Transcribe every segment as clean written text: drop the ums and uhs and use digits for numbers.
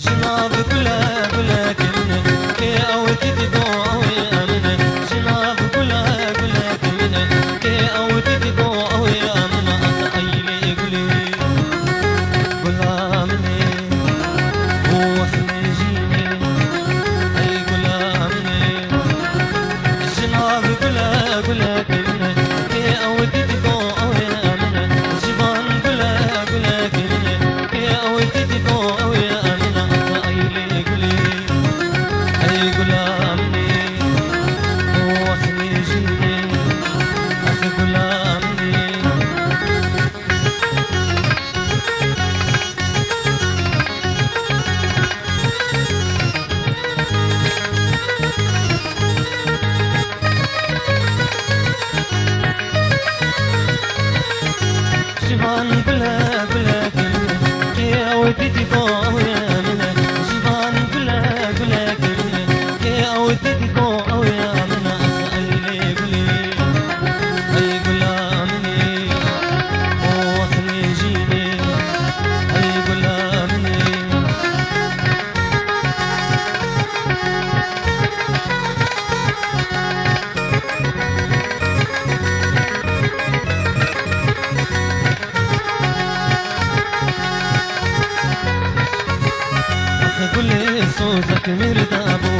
جناب بلا بلا كمنه كي او تدقو او يامنه جناب بلا بلا كمنه كي او تدقو او يامنه ايلي قولي غلامني وحني جيني اي غلامني جناب بلا بلا كمنه كي او تدقو او يامنه جبان بلا بلا كمنه كي او تدقو او يامنه ايلي قولي اي غلامني وحني جيني اخي غلامني جبان بلا بلا كلمة كي أودي قو يا منى جبان بلا بلا كلمة كي أودي قو يا منى أيلي قولي أي غلامني وحني جيني أي غلامني كل صوتك مردابو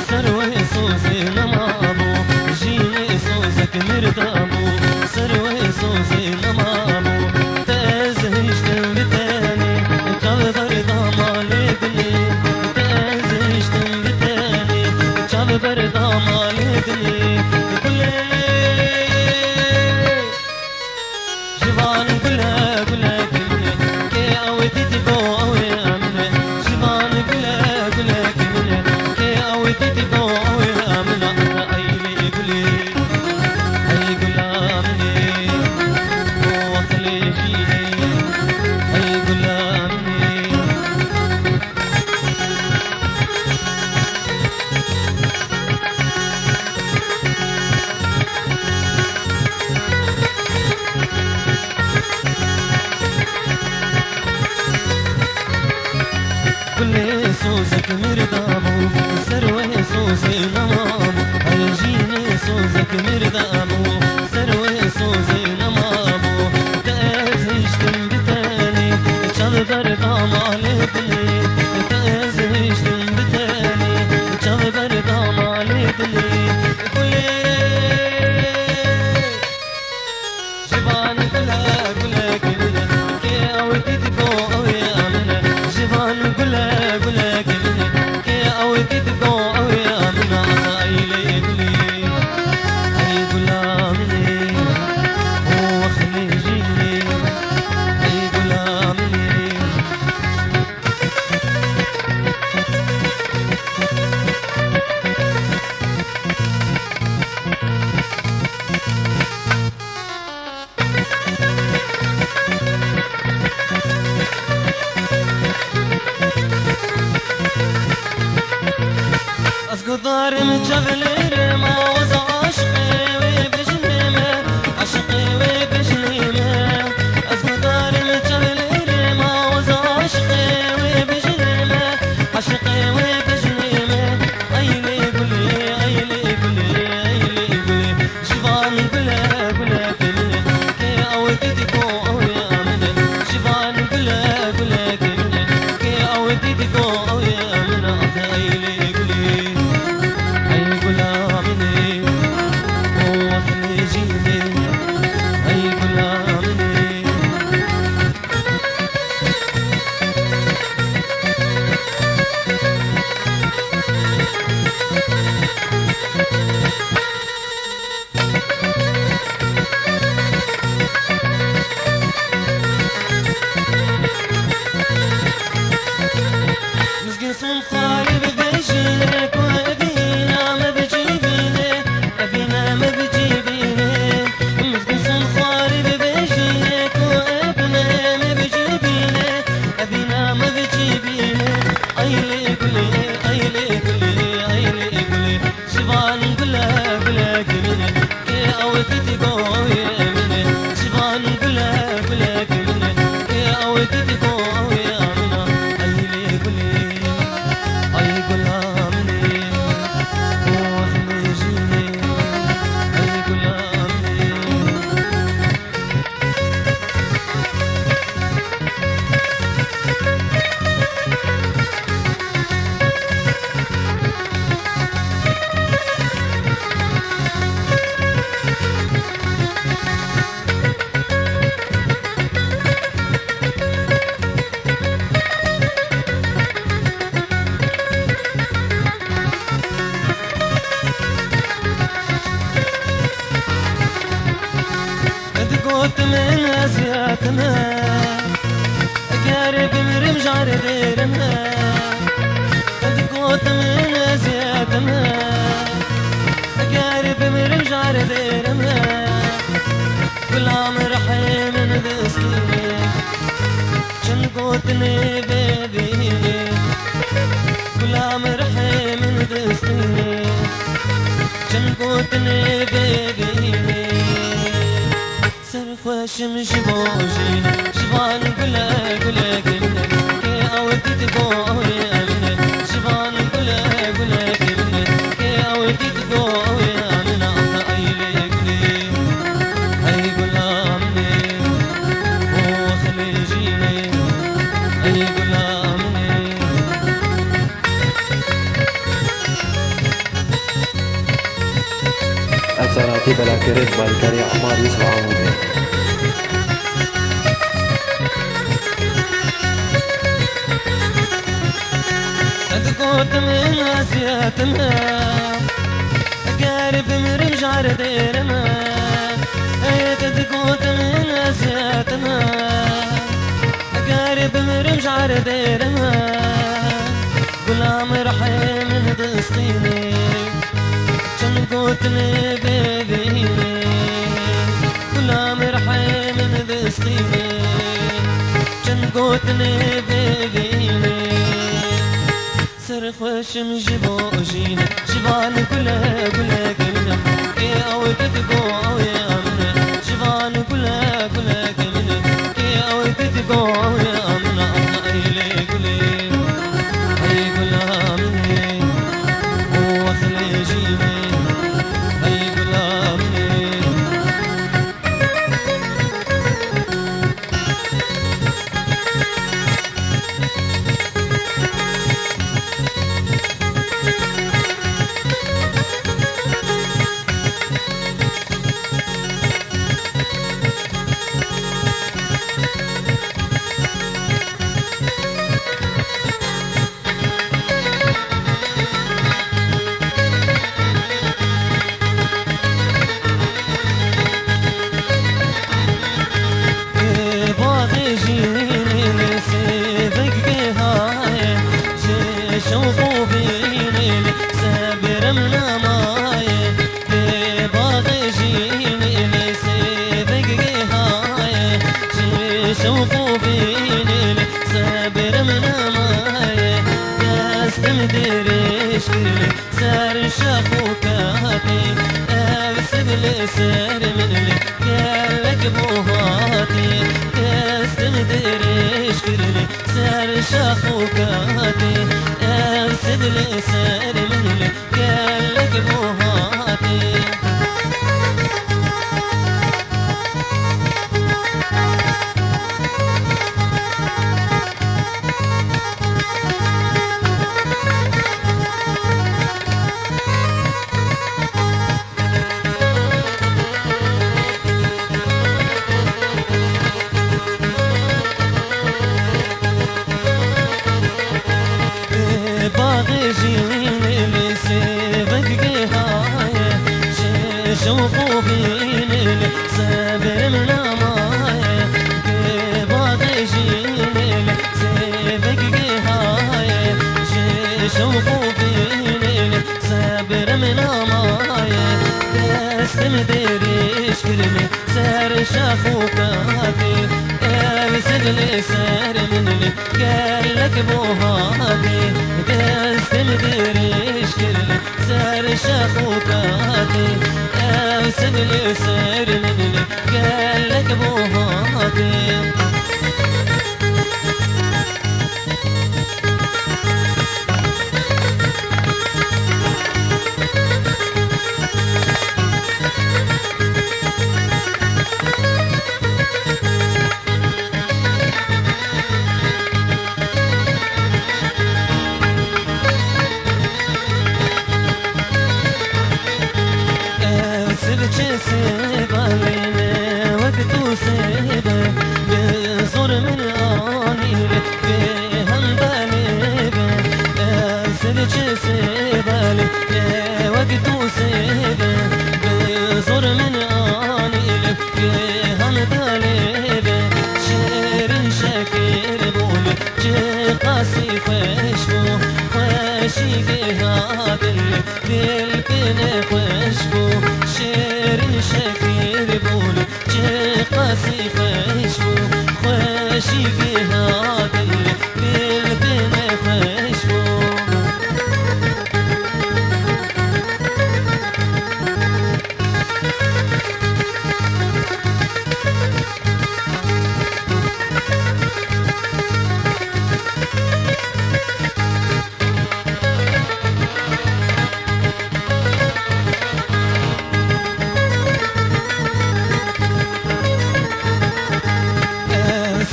سروي صوصي نمابو جيني صوصك مردابو سروي صوصي نمابو تأزهش تنبتاني تغدر ضمالدني تأزهش تنبتاني تغدر ضمالدني كل جبان بلا بلا كلمة كي أودي تقو أو يامنة جبان بلا بلا كلمة كي أودي تقو أو يامنة أيلي قولي أي غلامني وأخلي جيني أي غلامني كل صوصك مردابو سروي صوصي نمامو الجيني صوصك مردابو سروي صوصي نمامو تأزهش تنبتاني تشغبر ضمالدني تأزهش تنبتاني تشغبر ضمالدني كل جبان بلا بلا كلمة كي أودي تقو أو يامنة جبان بلا بلا كلمة كي أودي تقو أو يامنة أيلي قولي أي غلامني وأخلي جيني أي غلامني اسكو دار متجغلر ما وزع عشقي وبجنيمه عشقي وبجنيمه اسكو دار متجغلر ما وزع عشقي وبجنيمه عشقي وبجنيمه ايلي قولي ايلي قولي ايلي قولي جبان بلا بلا كلمه كي اودي تقو او يامنه جبان بلا بلا كلمه كي اودي تقو او يامنه ايلي قولي أي غلامني وأخلي جيني أي غلامني مسكين صوم خايب بيجيلك وأبينا ما بجيبيني أبينا ما بجيبيني مسكين صوم خايب بيجيلك وأبينا ما بجيبيني أبينا ما بجيبيني أيلي قولي أيلي قولي أيلي قولي جبان بلا بلا كلمة كي أودي تقو يامني جبان بلا بلا كلمة كي أودي تقو يامني أيلي قولي زياتنا قارب مرمجار ديرنا تقوت من زياتنا قارب مرمجار ديرنا غلام رحيم ندستي شنقوتني بيبي غلام رحيم ندستي شنقوتني بيبي سرخوش مشبوشي شبان كلا كلا كلا كي أودي تقو أوي أمنا شبان كلا كلا كلا كي أودي تقو أوي أمنا أطا أيلي كلي أي غلامني هو خليجيني أي غلامني التراتيب الكاريزما الكريم عمار يوسف عمودي. تقوت من اسياتنا قارب مرمجار ديرنا تقوت من اسياتنا قارب مرمجار ديرنا غلام رحيم ندستيني شنقوتني بيبي غلام رحيم ندستيني شنقوتني بيبي سرخوش مجبوشين شبان كلا كلا كلا كي أوي تتقو أوي أمنا شبان كلا كلا كلا كي أوي تتقو أوي أمنا أطا أيلي كلي أي غلامني هو خليجيني أي غلامني شوفوا فيني سابر من ماي باغي جيني سيبك هاي شوفوا فيني سابر من ماي قاسم دريش كلي سار شافوكاتي أبسب لي سار من لي قالك بوهاتي قاسم دريش كلي سار شافوكاتي أرسل لي سار من لي قالك بوهاتي باغي جيني لسيبك هاي شوفوا فيني سابر من ماي باغي جيني لسيبك هاي شوفوا فيني سابر من ماي قاسم دريش كلمي سار شافوكاتي أبسل لي سار من لي قالك بوهاتي قاسم دريش كلمي سار شافوكاتي أبسل لي سار من لي قالك بوهاتي سيبا لينا وقت وسيبا عاشقها دل بين خوشبو شیرین شکر بول چه قاسی خوشبو خوشیگها دل بین خوشبو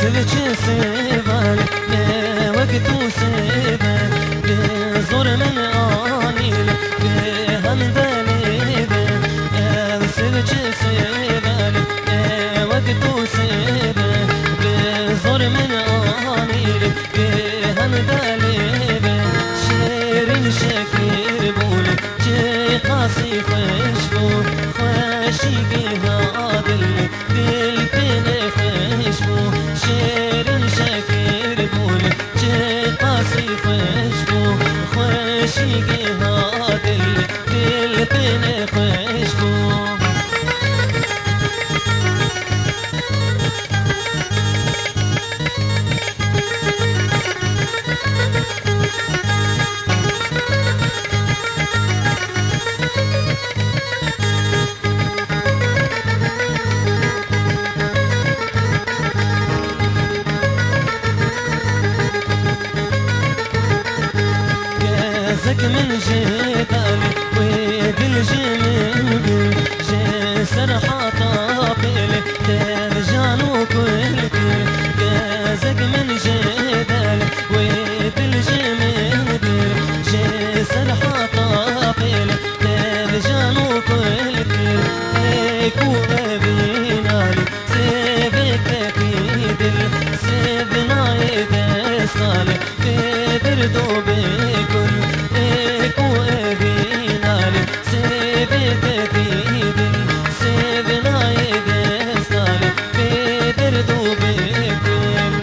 سلچ سیبال به وقت سیبال به زور من آنیل به هم دلیده سلچ سیبال به وقت سیبال به زور من آنیل به هم دلیده شیرین شکر بول چه قاسی خوشبو خوشیگها دل بین خوشبو شیرین شکر بول چه قاسی خوشبو خوشیگها دل بین خوشبو زك من جبال ودل جمن بل جسر حطابل ترجانو كل زك من جبال ودل جمن بل جسر حطابل ترجانو كل ايكو ابينالي سيبك تيدل سيبنا يدستال بدردو بكل ايكو ابينالي سيبك تيدل سيبنا يدستال بدردو بكل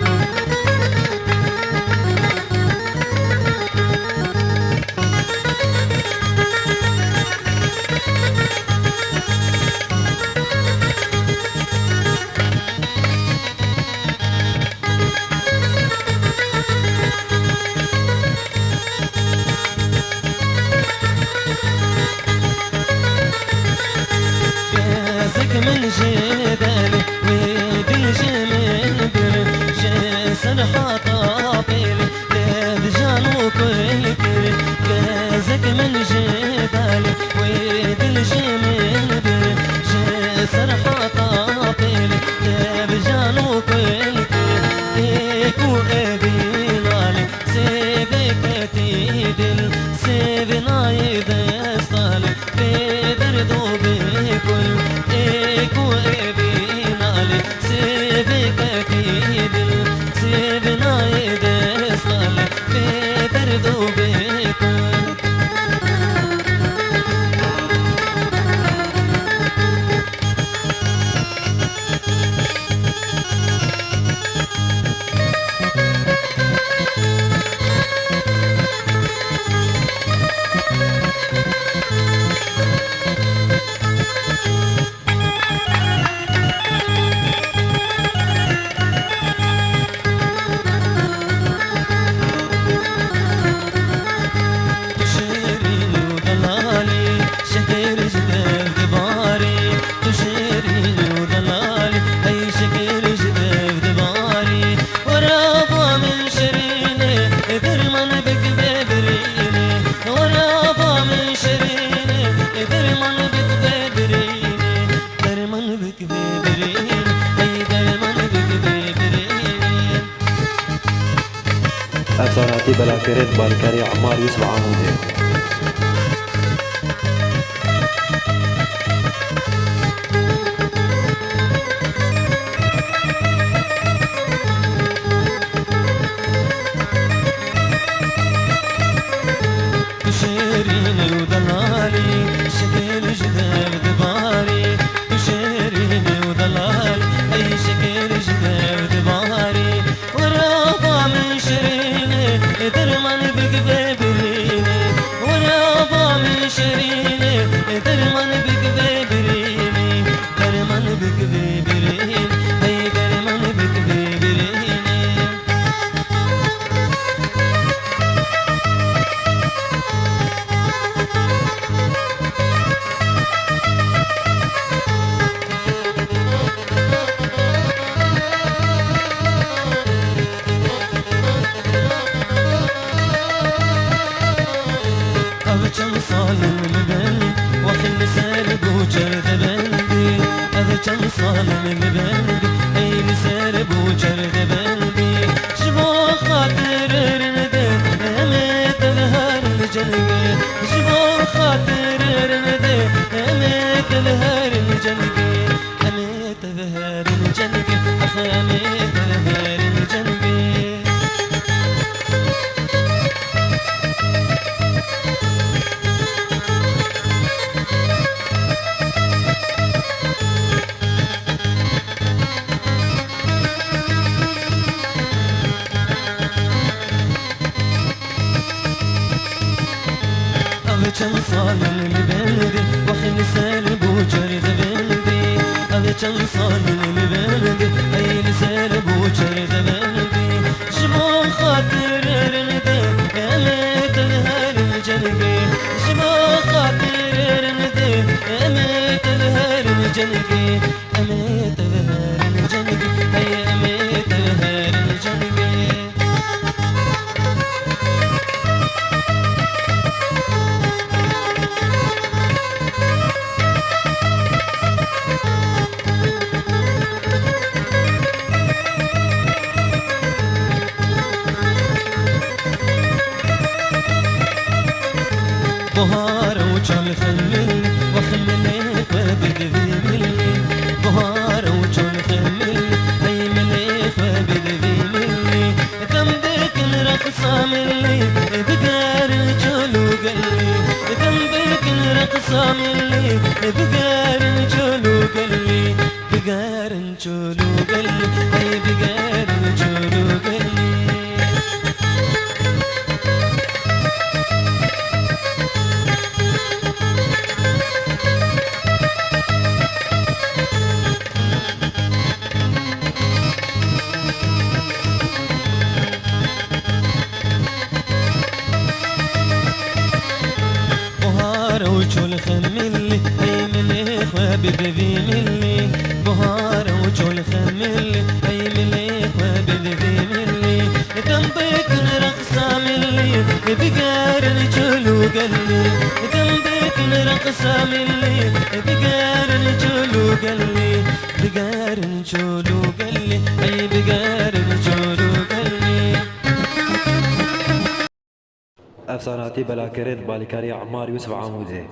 زك من جبال ودل جمن بر جسر حطابل ترجانو كل زك من جبال ودل جمن بر جسر حطابل ترجانو كل ايكو ابينال سيبك تيدل سيبنا يدستال بدردو بكل ايكو ابينال سيبك تيدل سيبنا يدستال بدردو بكل أفساناتي بلا كريت بالكري عمار يوسف عمودي شيرين ودلالي شكل جذاب دباري شيرين ودلالي اي شكل جذاب دباري ورابا من شيرين درمان بقبابرين صالم ببلدي أي لسر بوجرد بلدي جبو خاطر رندي أميت بهار الجنقي جبو خاطر رندي أميت بهار الجنقي أميت بهار الجنقي أخي أميت بهار الجنقي كم صالم ببلدي وخل سال بوجرد بلدي أبي كم صالم ببلدي أي لسال بوجرد بلدي جبو خاطر رندي أميت بهار الجنقي جبو خاطر رندي أميت بهار الجنقي أميت بهار الجنقي أي أميت بهار الجنقي بهار وجل خملني وخملني وبدي مني بهار وجل خملني هي مليخ وبدي مني ذنبك الرقصة مني بقار الجول وقلبي ذنبك الرقصة مني بقار الجول وقلبي بقار الجول وقلبي هي بقار الجول وقلبي وجول خملي هي مليخ وبدي مني بهار وجول خملي هي مليخ وبدي مني ذنبك رقصة مني بقار الجول وقلبي ذنبك رقصة مني بقار الجول وقلبي بقار الجول وقلبي هي بقار الجول وقلبي افساناتی بلاکرد بالکاری عمار یوسف عاموزه